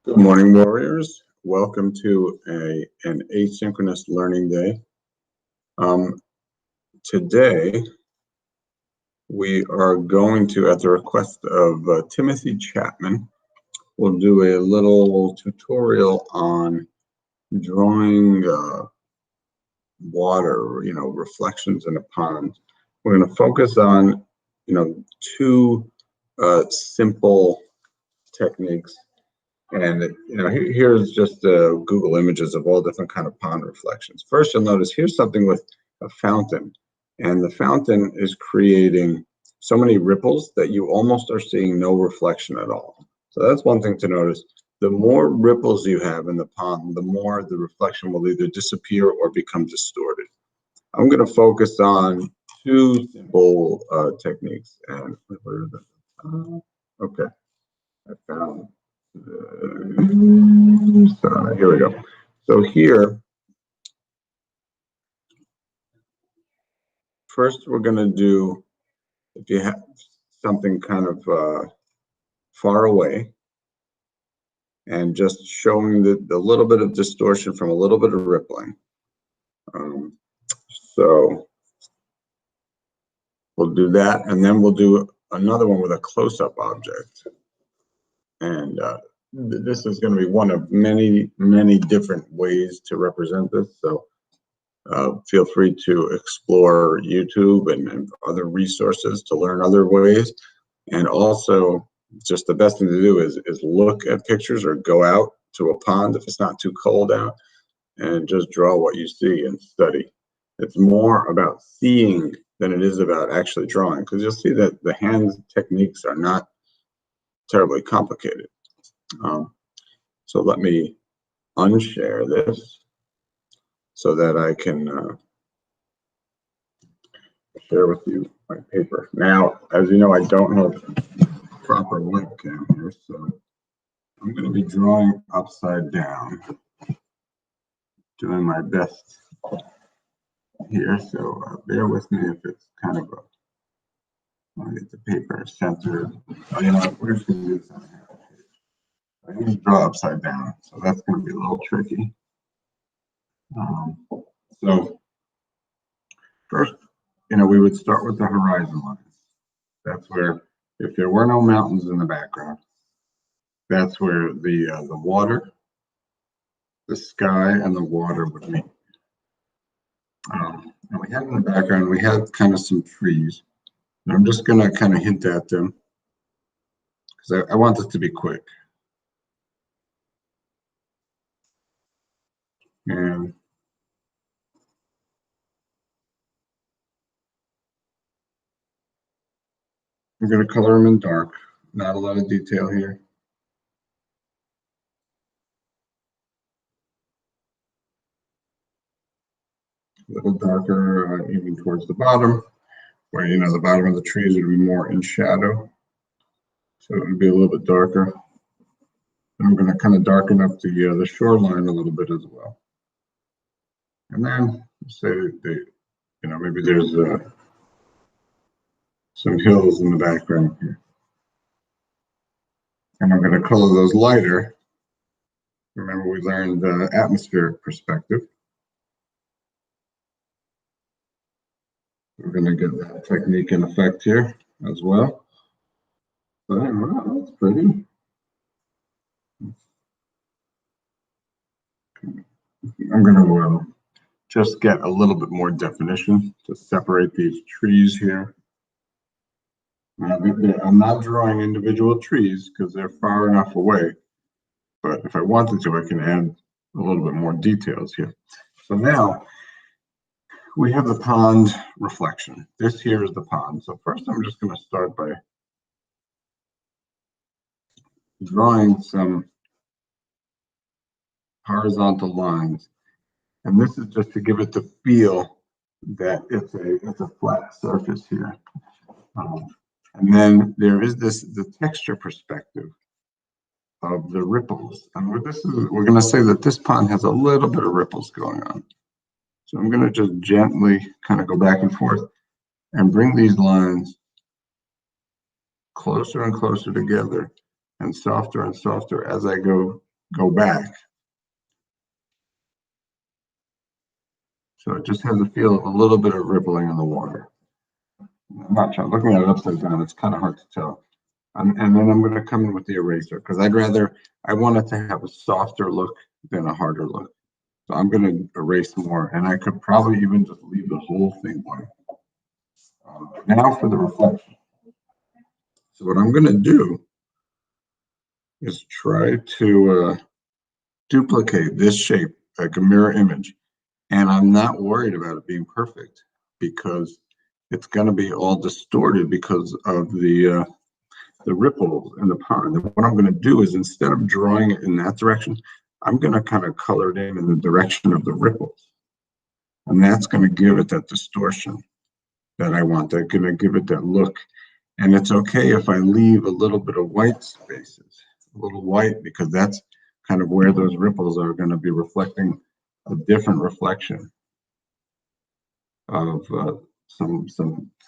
Good morning, warriors. Welcome to an asynchronous learning day. Today, we are going to, at the request of Timothy Chapman, we'll do a little tutorial on drawing water, reflections in a pond. We're going to focus on, two simple techniques. And here's just Google images of all different kind of pond reflections. First, you'll notice here's something with a fountain, and the fountain is creating so many ripples that you almost are seeing no reflection at all. So that's one thing to notice. The more ripples you have in the pond, the more the reflection will either disappear or become distorted. I'm going to focus on two simple techniques. And where is it? Okay, I found. So here we go. So here, first we're going to do, if you have something kind of far away, and just showing the little bit of distortion from a little bit of rippling. So we'll do that, and then we'll do another one with a close-up object. And this is going to be one of many, many different ways to represent this. So feel free to explore YouTube and other resources to learn other ways. And also, just the best thing to do is look at pictures or go out to a pond if it's not too cold out and just draw what you see and study. It's more about seeing than it is about actually drawing, because you'll see that the hand techniques are not terribly complicated. So let me unshare this so that I can share with you my paper. Now, as you know, I don't have proper webcam here, so I'm going to be drawing upside down, doing my best here. So bear with me if it's kind of I want to get the paper centered. We're just going to do this on half a page. I need to draw upside down, so that's going to be a little tricky. So first, we would start with the horizon lines. That's where, if there were no mountains in the background, that's where the water, the sky, and the water would meet. And we had in the background, we had kind of some trees. And I'm just going to kind of hint at them because I want this to be quick. And I'm going to color them in dark. Not a lot of detail here. A little darker even towards the bottom, where the bottom of the trees would be more in shadow. So it would be a little bit darker. And I'm going to kind of darken up the shoreline a little bit as well. And then say maybe there's some hills in the background here. And I'm going to color those lighter. Remember, we learned the atmospheric perspective. We're going to get that technique in effect here as well. But wow, that's pretty. I'm going to just get a little bit more definition to separate these trees here. Now, I'm not drawing individual trees because they're far enough away. But if I wanted to, I can add a little bit more details here. So now we have the pond reflection. This here is the pond. So first I'm just going to start by drawing some horizontal lines. And this is just to give it the feel that it's a flat surface here. And then there is the texture perspective of the ripples. And we're going to say that this pond has a little bit of ripples going on. So I'm going to just gently kind of go back and forth and bring these lines closer and closer together and softer as I go go back. So it just has a feel of a little bit of rippling in the water. I'm not trying, looking at it upside down, it's kind of hard to tell. And then I'm going to come in with the eraser because I want it to have a softer look than a harder look. So I'm going to erase more, and I could probably even just leave the whole thing white. Now for the reflection. So what I'm going to do is try to duplicate this shape like a mirror image. And I'm not worried about it being perfect because it's going to be all distorted because of the ripples in the pond. And what I'm going to do is, instead of drawing it in that direction, I'm going to kind of color it in the direction of the ripples. And that's going to give it that distortion that I want. That's going to give it that look. And it's okay if I leave a little bit of white spaces, a little white, because that's kind of where those ripples are going to be reflecting a different reflection of some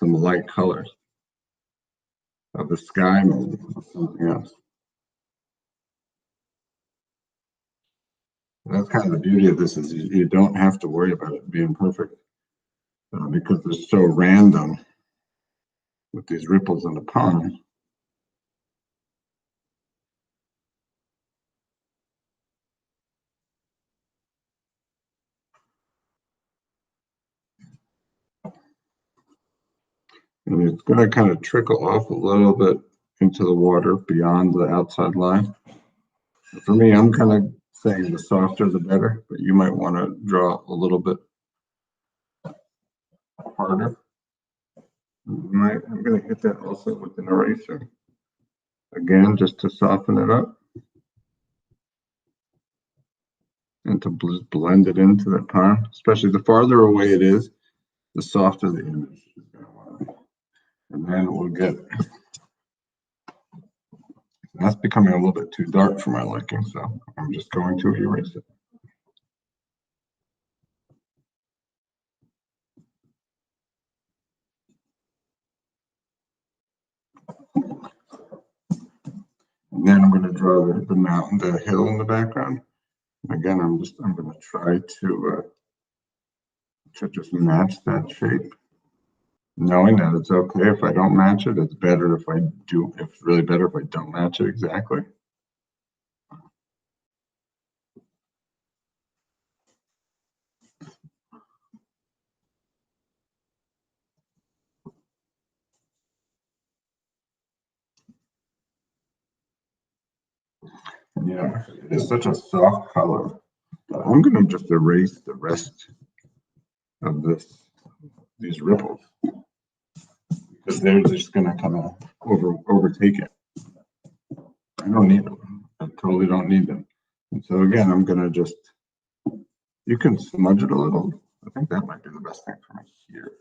light colors of the sky, maybe something else. And that's kind of the beauty of this, is you don't have to worry about it being perfect because it's so random with these ripples in the pond. And it's going to kind of trickle off a little bit into the water beyond the outside line. For me, I'm kind of saying the softer the better, but you might want to draw a little bit harder. I'm going to hit that also with an eraser. Again, just to soften it up and to blend it into the pond. Especially the farther away it is, the softer the image is going to want to be. And then we'll get, that's becoming a little bit too dark for my liking, so I'm just going to erase it. And then I'm going to draw the mountain, the hill in the background. Again, I'm going to try to just match that shape, knowing that it's okay if I don't match it. It's better if I do. It's really better if I don't match it exactly. Yeah, it's such a soft color. I'm going to just erase the rest of these ripples, because they're just going to kind of overtake it. I don't need them. I totally don't need them. And so again, I'm going to just, you can smudge it a little. I think that might be the best thing for me here.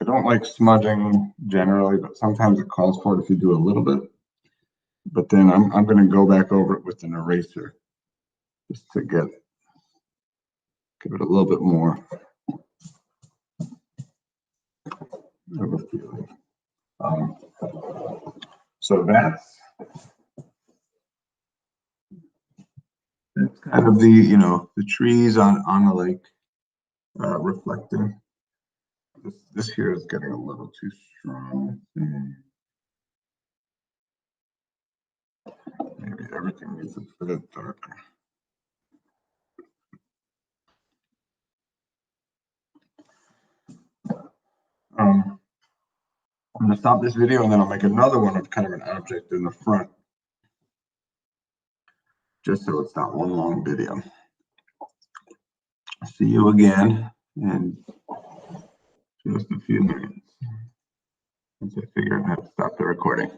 I don't like smudging generally, but sometimes it calls for it if you do a little bit. But then I'm going to go back over it with an eraser just to give it a little bit more of a feeling. So that's kind of the trees on the lake reflecting. This here is getting a little too strong. Maybe everything needs a bit darker. I'm going to stop this video and then I'll make another one of kind of an object in the front, just so it's not one long video. See you again in just a few minutes once I figure out how to stop the recording.